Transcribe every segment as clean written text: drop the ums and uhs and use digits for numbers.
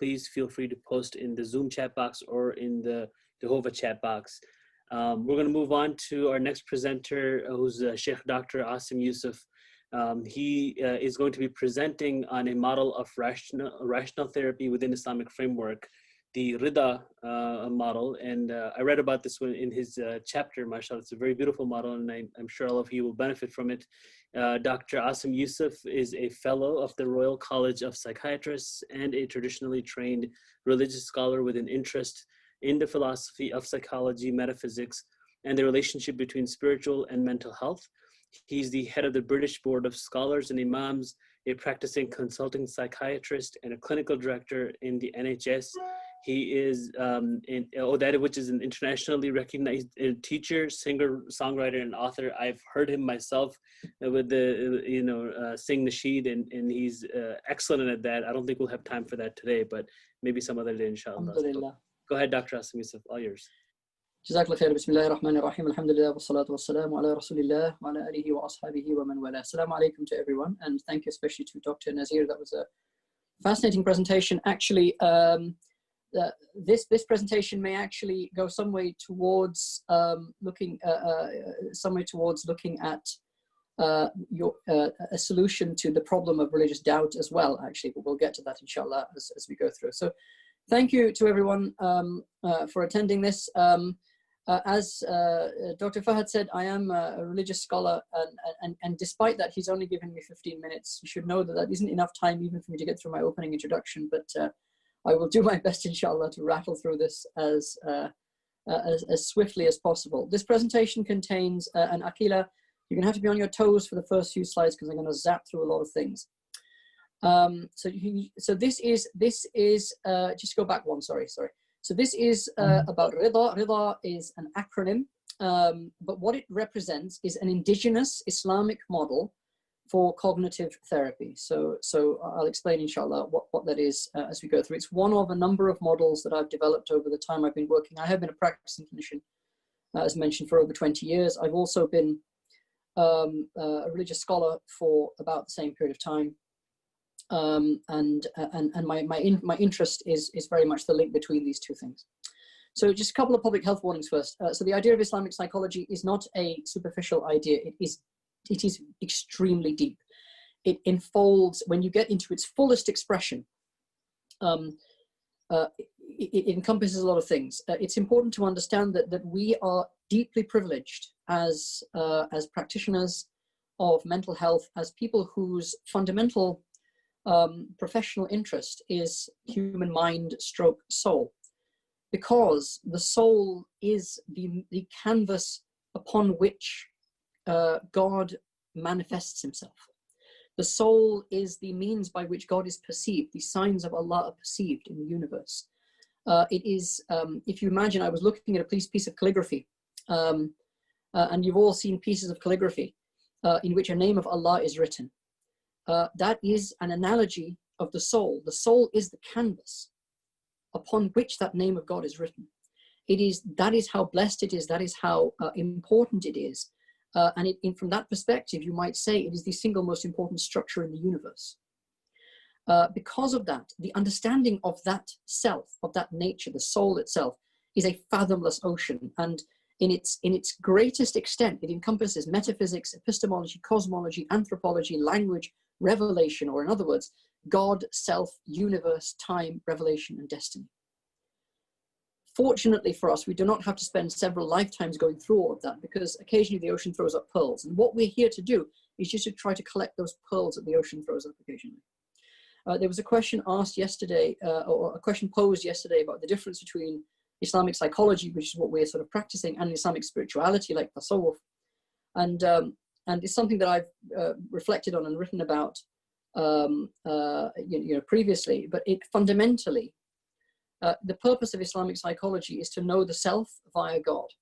please feel free to post in the Zoom chat box or in the Hova chat box. We're going to move on to our next presenter, who's Shaykh Dr. Asim Yusuf. He is going to be presenting on a model of rational therapy within Islamic framework, the RIDA model. And I read about this one in his chapter, mashallah. It's a very beautiful model, and I'm sure all of you will benefit from it. Dr. Asim Yusuf is a fellow of the Royal College of Psychiatrists and a traditionally trained religious scholar with an interest in the philosophy of psychology, metaphysics, and the relationship between spiritual and mental health. He's the head of the British Board of Scholars and Imams, a practicing consulting psychiatrist, and a clinical director in the NHS. He is, which is an internationally recognized teacher, singer, songwriter, and author. I've heard him myself with the, sing nasheed, and he's excellent at that. I don't think we'll have time for that today, but maybe some other day, inshallah. So go ahead, Dr. Asim Yusuf, all yours. جزاك الله خير. بسم الله الرحمن الرحيم. الحمد لله والصلاة والسلام على رسول الله وعلى آله وأصحابه ومن والاه. Assalamu alaikum to everyone, and thank you especially to Dr. Nazir. That was a fascinating presentation. Actually, this presentation may actually go some way towards looking at a solution to the problem of religious doubt as well. Actually, but we'll get to that inshallah as we go through. So, thank you to everyone for attending this. As Dr. Fahad said, I am a religious scholar, and despite that, he's only given me 15 minutes. You should know that that isn't enough time even for me to get through my opening introduction, but I will do my best, inshallah, to rattle through this as swiftly as possible. This presentation contains an akila. You're going to have to be on your toes for the first few slides because I'm going to zap through a lot of things. So this is just go back one, sorry. So this is about RIDA. RIDA is an acronym, but what it represents is an indigenous Islamic model for cognitive therapy. So I'll explain, inshallah, what that is as we go through. It's one of a number of models that I've developed over the time I've been working. I have been a practicing clinician, as mentioned, for over 20 years. I've also been a religious scholar for about the same period of time. And my interest is very much the link between these two things. So just a couple of public health warnings first. So the idea of Islamic psychology is not a superficial idea. It is extremely deep. It enfolds, when you get into its fullest expression, it encompasses a lot of things. It's important to understand that we are deeply privileged as practitioners of mental health, as people whose fundamental professional interest is human mind stroke soul, because the soul is the canvas upon which God manifests himself. The soul is the means by which God is perceived. The signs of Allah are perceived in the universe. It is, if you imagine, I was looking at a piece of calligraphy, and you've all seen pieces of calligraphy in which a name of Allah is written. That is an analogy of the soul. The soul is the canvas upon which that name of God is written. That is how blessed it is. That is how important it is. And from that perspective, you might say it is the single most important structure in the universe. Because of that, the understanding of that self, of that nature, the soul itself, is a fathomless ocean. And in its greatest extent, it encompasses metaphysics, epistemology, cosmology, anthropology, language, revelation, or in other words, God, self, universe, time, revelation, and destiny. Fortunately for us, we do not have to spend several lifetimes going through all of that, because occasionally the ocean throws up pearls. And what we're here to do is just to try to collect those pearls that the ocean throws up occasionally. There was a question asked yesterday, or a question posed yesterday, about the difference between Islamic psychology, which is what we're sort of practicing, and Islamic spirituality, like tasawwuf. And it's something that I've reflected on and written about previously, but it fundamentally, the purpose of Islamic psychology is to know the self via God.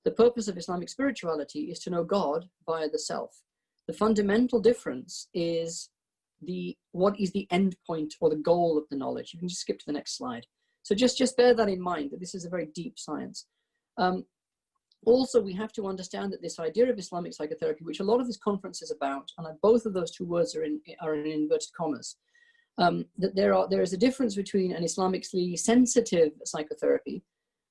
The purpose of Islamic spirituality is to know God via the self. The fundamental difference is what is the end point or the goal of the knowledge. You can just skip to the next slide. So just bear that in mind, that this is a very deep science. Also, we have to understand that this idea of Islamic psychotherapy, which a lot of this conference is about, and both of those two words are in inverted commas, that there is a difference between an Islamically sensitive psychotherapy,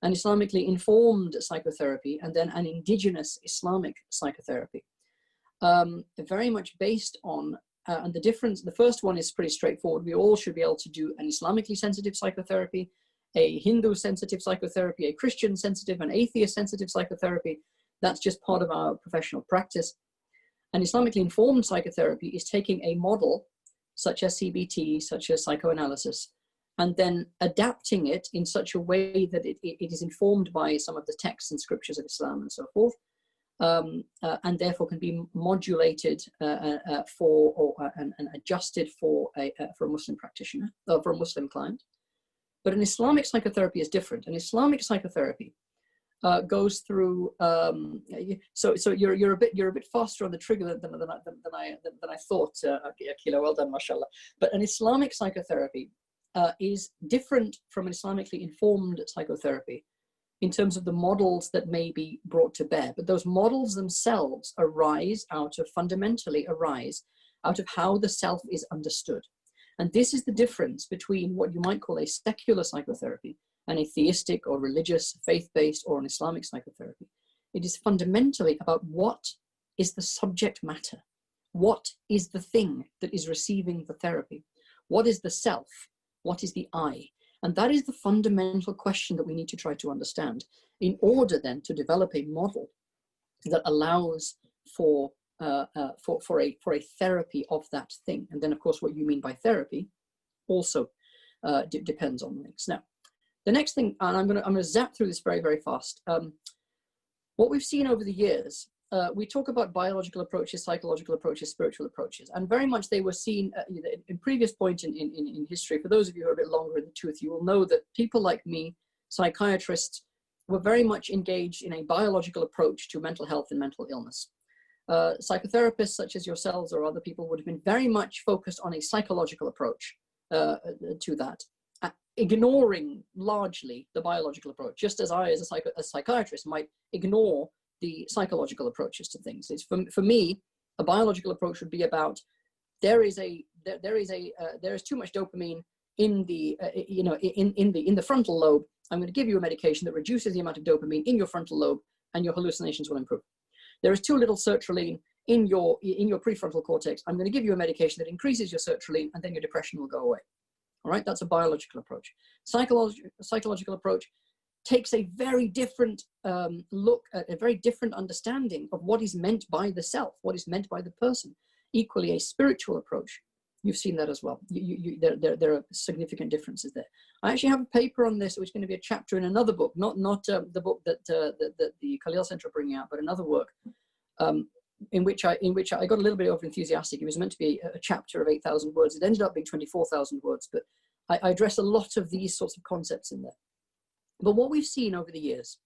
an Islamically informed psychotherapy, and then an indigenous Islamic psychotherapy. Very much based on, and the difference, the first one is pretty straightforward. We all should be able to do an Islamically sensitive psychotherapy, a Hindu sensitive psychotherapy, a Christian sensitive, an atheist sensitive psychotherapy. That's just part of our professional practice. An Islamically informed psychotherapy is taking a model such as CBT, such as psychoanalysis, and then adapting it in such a way that it is informed by some of the texts and scriptures of Islam and so forth, and therefore can be modulated and adjusted for a Muslim practitioner, or for a Muslim client. But an Islamic psychotherapy is different. An Islamic psychotherapy goes through. So you're a bit faster on the trigger than I thought. Akila, well done, mashallah. But an Islamic psychotherapy is different from an Islamically informed psychotherapy in terms of the models that may be brought to bear. But those models themselves fundamentally arise out of how the self is understood. And this is the difference between what you might call a secular psychotherapy and a theistic or religious, faith-based, or an Islamic psychotherapy. It is fundamentally about what is the subject matter. What is the thing that is receiving the therapy? What is the self? What is the I? And that is the fundamental question that we need to try to understand in order then to develop a model that allows for a therapy of that thing. And then, of course, what you mean by therapy also depends on things. Now, the next thing, and I'm going to zap through this very, very fast. What we've seen over the years, we talk about biological approaches, psychological approaches, spiritual approaches, and very much they were seen in previous point in history. For those of you who are a bit longer in the tooth, you will know that people like me, psychiatrists, were very much engaged in a biological approach to mental health and mental illness. Psychotherapists such as yourselves or other people would have been very much focused on a psychological approach to that, ignoring largely the biological approach, just as I, as a psychiatrist, might ignore the psychological approaches to things. It's for me, a biological approach would be about there is too much dopamine in the in the frontal lobe. I'm going to give you a medication that reduces the amount of dopamine in your frontal lobe, and your hallucinations will improve. There is too little sertraline in your prefrontal cortex. I'm going to give you a medication that increases your sertraline, and then your depression will go away. All right, that's a biological approach. Psychological approach takes a very different look at a very different understanding of what is meant by the self, what is meant by the person. Equally, a spiritual approach, you've seen that as well. There are significant differences there. I actually have a paper on this, which is going to be a chapter in another book, not the book that the Khalil Center are bringing out, but another work in which I got a little bit over enthusiastic. It was meant to be a chapter of 8,000 words. It ended up being 24,000 words, but I address a lot of these sorts of concepts in there. But what we've seen over the years,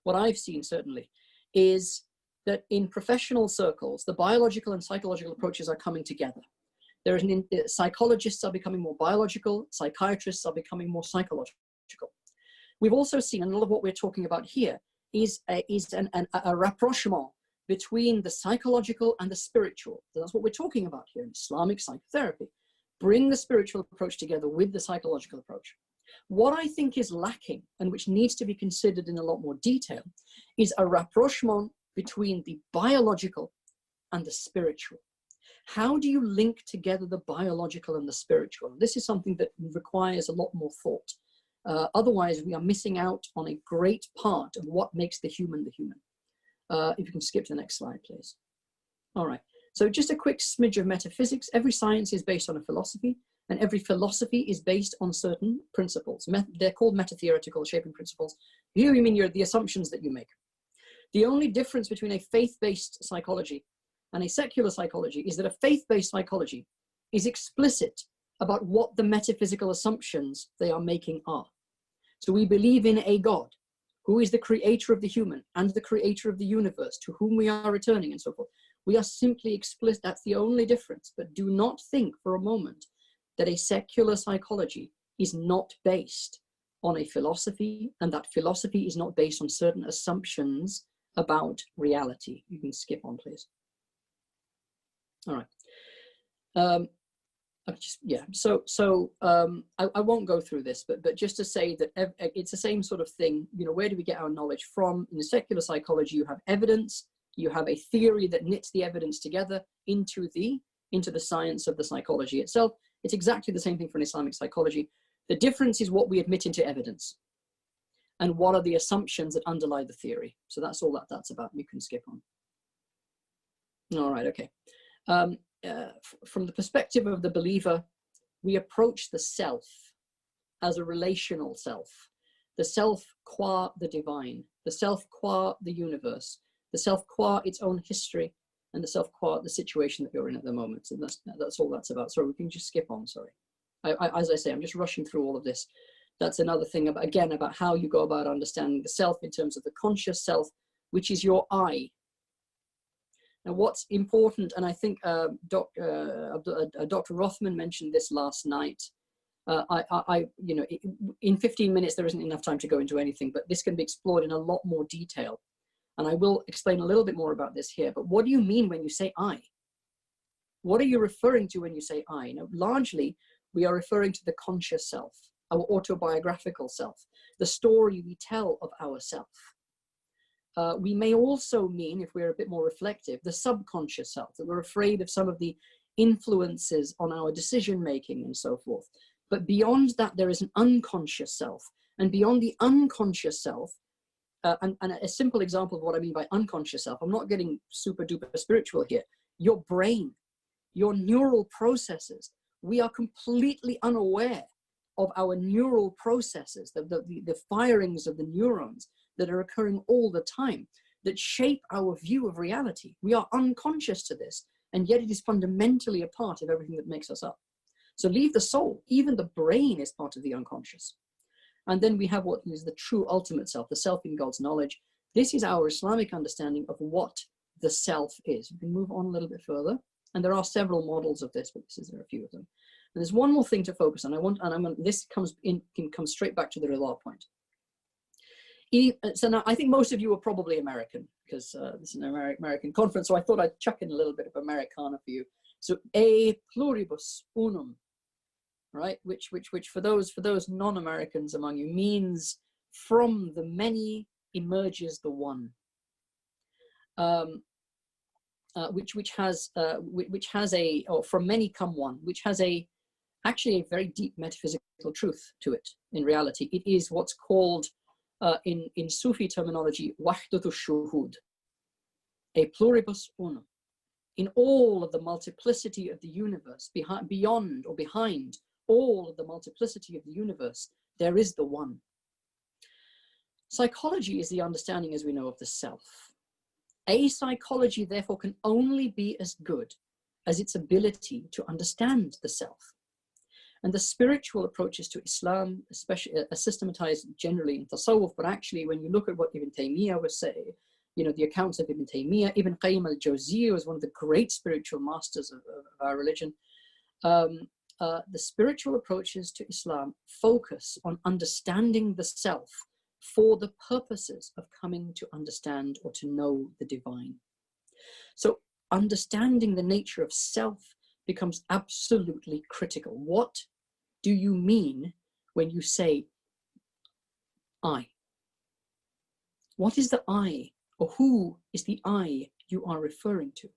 what I've seen certainly, is that in professional circles, the biological and psychological approaches are coming together. Psychologists are becoming more biological, psychiatrists are becoming more psychological. We've also seen, and a lot of what we're talking about here is a rapprochement between the psychological and the spiritual. So that's what we're talking about here in Islamic psychotherapy. Bring the spiritual approach together with the psychological approach. What I think is lacking, and which needs to be considered in a lot more detail, is a rapprochement between the biological and the spiritual. How do you link together the biological and the spiritual? This is something that requires a lot more thought. Otherwise, we are missing out on a great part of what makes the human the human. If you can skip to the next slide, please. All right. So just a quick smidge of metaphysics. Every science is based on a philosophy, and every philosophy is based on certain principles. They're called meta-theoretical shaping principles. Here we mean the assumptions that you make. The only difference between a faith-based psychology and a secular psychology is that a faith-based psychology is explicit about what the metaphysical assumptions they are making are. So we believe in a God who is the creator of the human and the creator of the universe, to whom we are returning, and so forth. We are simply explicit. That's the only difference. But do not think for a moment that a secular psychology is not based on a philosophy, and that philosophy is not based on certain assumptions about reality. You can skip on, please. All right. Yeah, I won't go through this, but just to say that it's the same sort of thing. You know, where do we get our knowledge from? In the secular psychology, you have evidence, you have a theory that knits the evidence together into the science of the psychology itself. It's exactly the same thing for an Islamic psychology. The difference is what we admit into evidence and what are the assumptions that underlie the theory. So that's all that's about. You can skip on. All right, okay. From the perspective of the believer, we approach the self as a relational self, the self qua the divine, the self qua the universe, the self qua its own history, and the self qua the situation that you're in at the moment. So that's all that's about. Sorry, we can just skip on, sorry. As I say, I'm just rushing through all of this. That's another thing, about how you go about understanding the self in terms of the conscious self, which is your I. Now, what's important, and I think Dr. Rothman mentioned this last night. In 15 minutes, there isn't enough time to go into anything, but this can be explored in a lot more detail. And I will explain a little bit more about this here. But what do you mean when you say I? What are you referring to when you say I? Now, largely, we are referring to the conscious self, our autobiographical self, the story we tell of ourself. We may also mean, if we're a bit more reflective, the subconscious self, that we're afraid of some of the influences on our decision-making and so forth. But beyond that, there is an unconscious self. And beyond the unconscious self, and a simple example of what I mean by unconscious self, I'm not getting super duper spiritual here. Your brain, your neural processes, we are completely unaware of our neural processes, the firings of the neurons that are occurring all the time, that shape our view of reality. We are unconscious to this, and yet it is fundamentally a part of everything that makes us up. So leave the soul, even the brain is part of the unconscious. And then we have what is the true ultimate self, the self in God's knowledge. This is our Islamic understanding of what the self is. We can move on a little bit further. And there are several models of this, but there are a few of them. And there's one more thing to focus on. This can come straight back to the RIDA point. So now I think most of you are probably American, because this is an American conference, so I thought I'd chuck in a little bit of Americana for you. So a pluribus unum, right? Which for those non-Americans among you means from the many emerges the one. Which has a, or from many come one, which has actually a very deep metaphysical truth to it. In reality, it is what's called in Sufi terminology, wahdatu shuhud, a pluribus unum. In all of the multiplicity of the universe, beyond or behind all of the multiplicity of the universe, there is the one. Psychology is the understanding, as we know, of the self. A psychology, therefore, can only be as good as its ability to understand the self. And the spiritual approaches to Islam, especially systematized generally in Tasawwuf, but actually when you look at what Ibn Taymiyyah was saying, you know, the accounts of Ibn Taymiyyah, Ibn Qayyim al-Jawziyya was one of the great spiritual masters of our religion. The spiritual approaches to Islam focus on understanding the self for the purposes of coming to understand or to know the divine. So understanding the nature of self becomes absolutely critical. What do you mean when you say I? What is the I, or who is the I you are referring to?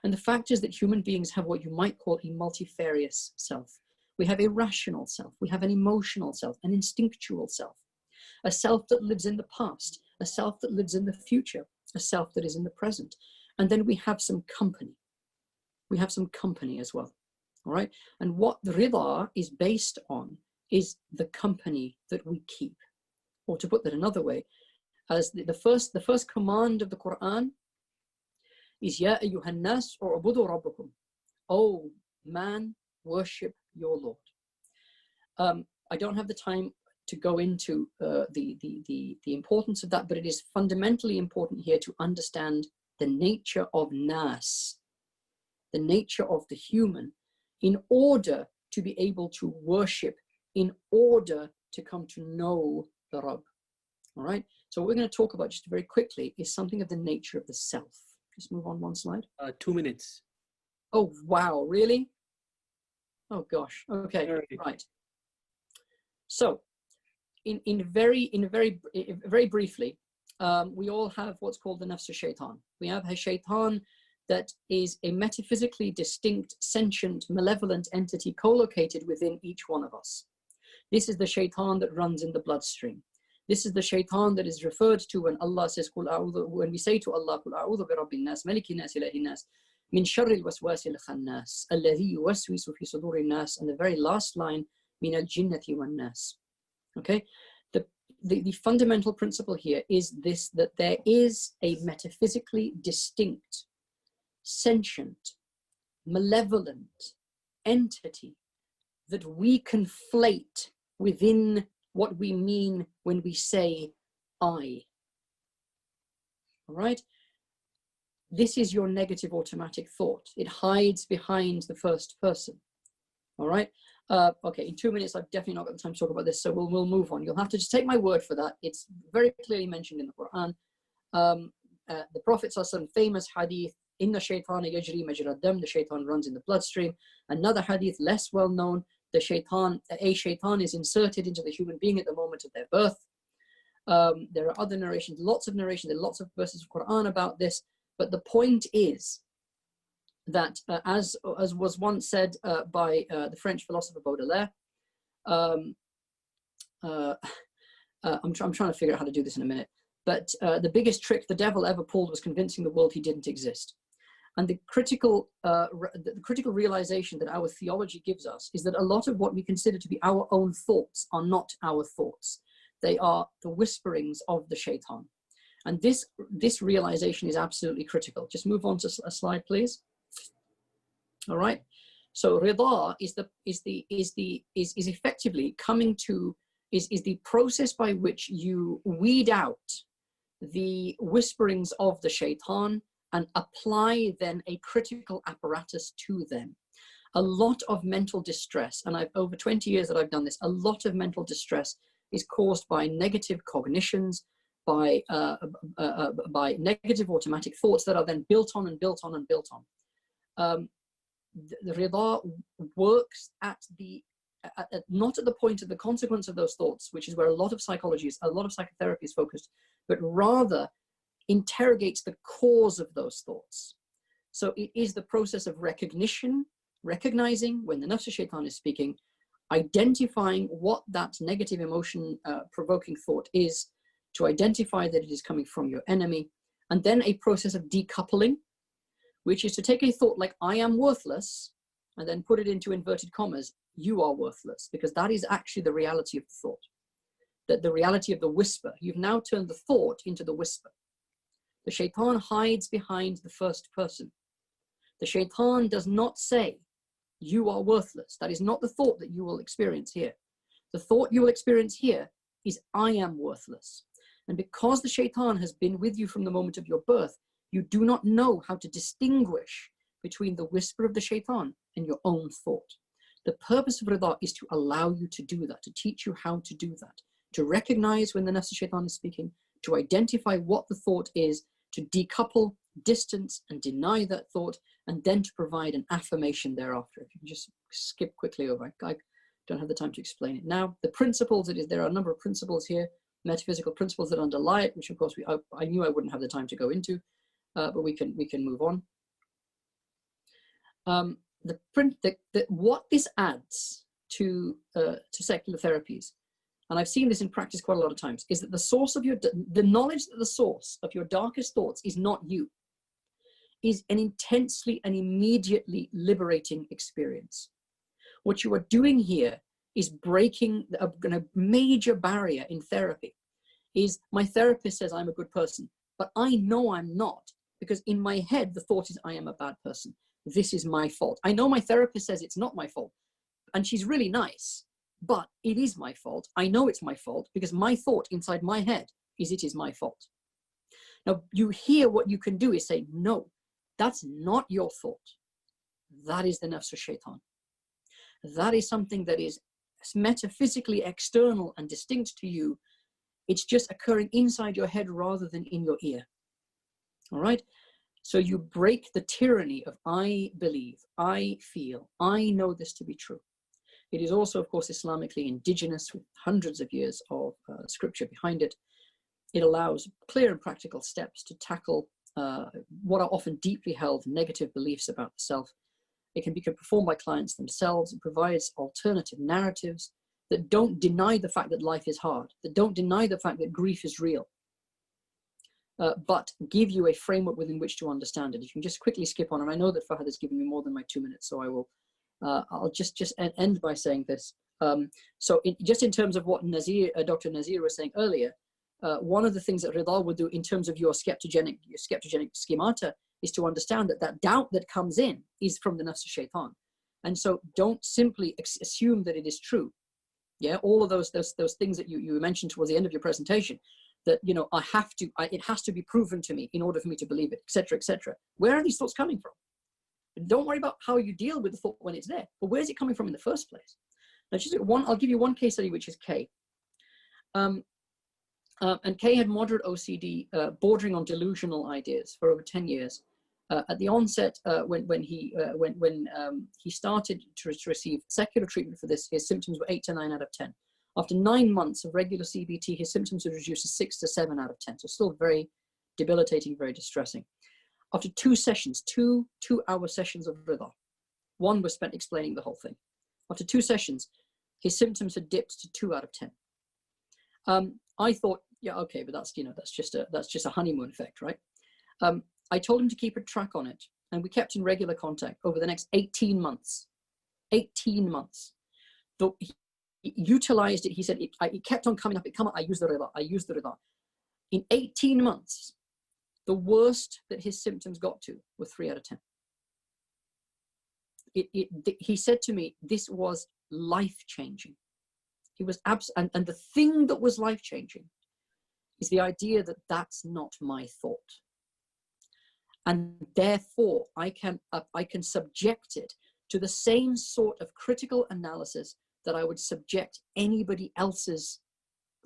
And the fact is that human beings have what you might call a multifarious self. We have a rational self, we have an emotional self, an instinctual self, a self that lives in the past, a self that lives in the future, a self that is in the present. And then we have some company. We have some company as well, all right? And what the RIDA is based on is the company that we keep. Or to put that another way, as the first command of the Quran is Ya ayyuhan nas u'budu rabbakum. Oh man, worship your Lord. I don't have the time to go into the importance of that, but it is fundamentally important here to understand the nature of nas, the nature of the human, in order to be able to worship, in order to come to know the Rabb. All right, so what we're going to talk about just very quickly is something of the nature of the self. Just move on one slide. 2 minutes. Oh, wow, really? Oh gosh. Okay. All right. Right. So, very briefly, we all have what's called the nafs shaitan. We have a shaitan that is a metaphysically distinct, sentient, malevolent entity co-located within each one of us. This is the shaitan that runs in the bloodstream. This is the shaitan that is referred to when Allah says, when we say to Allah, "Qul a'udhu bi rabbin nas, malikin nas, ilahin nas, min sharril waswasil khannas, alladhi yuwaswisu fi sudurin nas," and the very last line, min al jinnati wan nas. Okay, the fundamental principle here is this: that there is a metaphysically distinct, sentient, malevolent entity that we conflate within what we mean when we say I. All right? This is your negative automatic thought. It hides behind the first person. All right? Okay, in 2 minutes, I've definitely not got the time to talk about this, so we'll move on. You'll have to just take my word for that. It's very clearly mentioned in the Quran. The Prophet ﷺ famous hadith, "Inna shaytana yajri majra dam," the shaitan runs in the bloodstream. Another hadith, less well known, a shaitan is inserted into the human being at the moment of their birth. There are other narrations, lots of narrations, there are lots of verses of Quran about this, but the point is that as was once said by the French philosopher Baudelaire, I'm trying to figure out how to do this in a minute, but the biggest trick the devil ever pulled was convincing the world he didn't exist. And the critical realization that our theology gives us is that a lot of what we consider to be our own thoughts are not our thoughts. They are the whisperings of the shaitan. And this realization is absolutely critical. Just move on to a slide, please. All right. So RIDA is effectively coming to is the process by which you weed out the whisperings of the shaitan and apply then a critical apparatus to them. A lot of mental distress, and over 20 years that I've done this, a lot of mental distress is caused by negative cognitions, by negative automatic thoughts that are then built on and built on and built on. The RIDA works not at the point of the consequence of those thoughts, which is where a lot of psychologies, a lot of psychotherapy is focused, but rather interrogates the cause of those thoughts. So it is the process of recognizing when the nafs shaitan is speaking, identifying what that negative emotion provoking thought is, to identify that it is coming from your enemy, and then a process of decoupling, which is to take a thought like "I am worthless" and then put it into inverted commas, "you are worthless," because that is actually the reality of the thought, that the reality of the whisper. You've now turned the thought into the whisper. The shaitan hides behind the first person. The shaitan does not say, "You are worthless." That is not the thought that you will experience here. The thought you will experience here is "I am worthless." And because the shaitan has been with you from the moment of your birth, you do not know how to distinguish between the whisper of the shaitan and your own thought. The purpose of RIDA is to allow you to do that, to teach you how to do that, to recognize when the nafs shaitan is speaking, to identify what the thought is, to decouple, distance, and deny that thought, and then to provide an affirmation thereafter. If you can just skip quickly over, I don't have the time to explain it now. The principles, there are a number of principles here, metaphysical principles that underlie it, which of course I knew I wouldn't have the time to go into, but we can move on. What this adds to secular therapies, and I've seen this in practice quite a lot of times, is that the knowledge that the source of your darkest thoughts is not you, is an intensely and immediately liberating experience. What you are doing here is breaking a major barrier in therapy. Is my therapist says I'm a good person, but I know I'm not, because in my head the thought is I am a bad person. This is my fault. I know my therapist says it's not my fault, and she's really nice, but it is my fault. I know it's my fault because my thought inside my head is it is my fault. Now, you hear what you can do is say, no, that's not your thought. That is the nafs shaitan. That is something that is metaphysically external and distinct to you. It's just occurring inside your head rather than in your ear. All right? So you break the tyranny of I believe, I feel, I know this to be true. It is also, of course, Islamically indigenous with hundreds of years of scripture behind it. It allows clear and practical steps to tackle what are often deeply held negative beliefs about the self. It can be performed by clients themselves. It provides alternative narratives that don't deny the fact that life is hard, that don't deny the fact that grief is real, but give you a framework within which to understand it. You can just quickly skip on, and I know that Fahad has given me more than my 2 minutes, so I will. I'll just end by saying this. So just in terms of what Dr. Nazir was saying earlier, one of the things that Rida would do in terms of your skeptogenic schemata is to understand that that doubt that comes in is from the nafs shaitan. And so don't simply assume that it is true. Yeah, all of those things that you mentioned towards the end of your presentation, that, you know, it has to be proven to me in order for me to believe it, etc., etc. Where are these thoughts coming from? Don't worry about how you deal with the thought when it's there, but where's it coming from in the first place? Now, I'll give you one case study, which is Kay. And Kay had moderate OCD, bordering on delusional ideas for over 10 years. At the onset, when he started to receive secular treatment for this, his symptoms were 8 to 9 out of 10. After 9 months of regular CBT, his symptoms had reduced to 6 to 7 out of 10. So still very debilitating, very distressing. After 2 sessions, two-hour sessions of Rida, one was spent explaining the whole thing. After 2 sessions, his symptoms had dipped to 2 out of 10. I thought, yeah, okay, but that's just a honeymoon effect, right? I told him to keep a track on it, and we kept in regular contact over the next 18 months. 18 months. Though he utilized it, he said, it kept on coming up. I used the Rida. In 18 months, the worst that his symptoms got to were 3 out of 10. He said to me, this was life-changing. He was and the thing that was life-changing is the idea that that's not my thought. And therefore, I can subject it to the same sort of critical analysis that I would subject anybody else's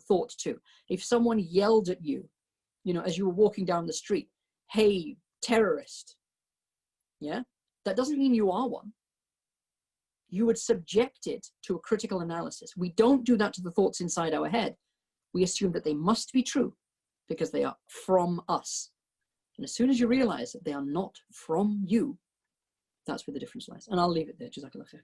thought to. If someone yelled at you, you know, as you were walking down the street, hey, terrorist, yeah, that doesn't mean you are one. You would subject it to a critical analysis. We don't do that to the thoughts inside our head. We assume that they must be true because they are from us. And as soon as you realize that they are not from you, that's where the difference lies. And I'll leave it there. Jazakallah khair.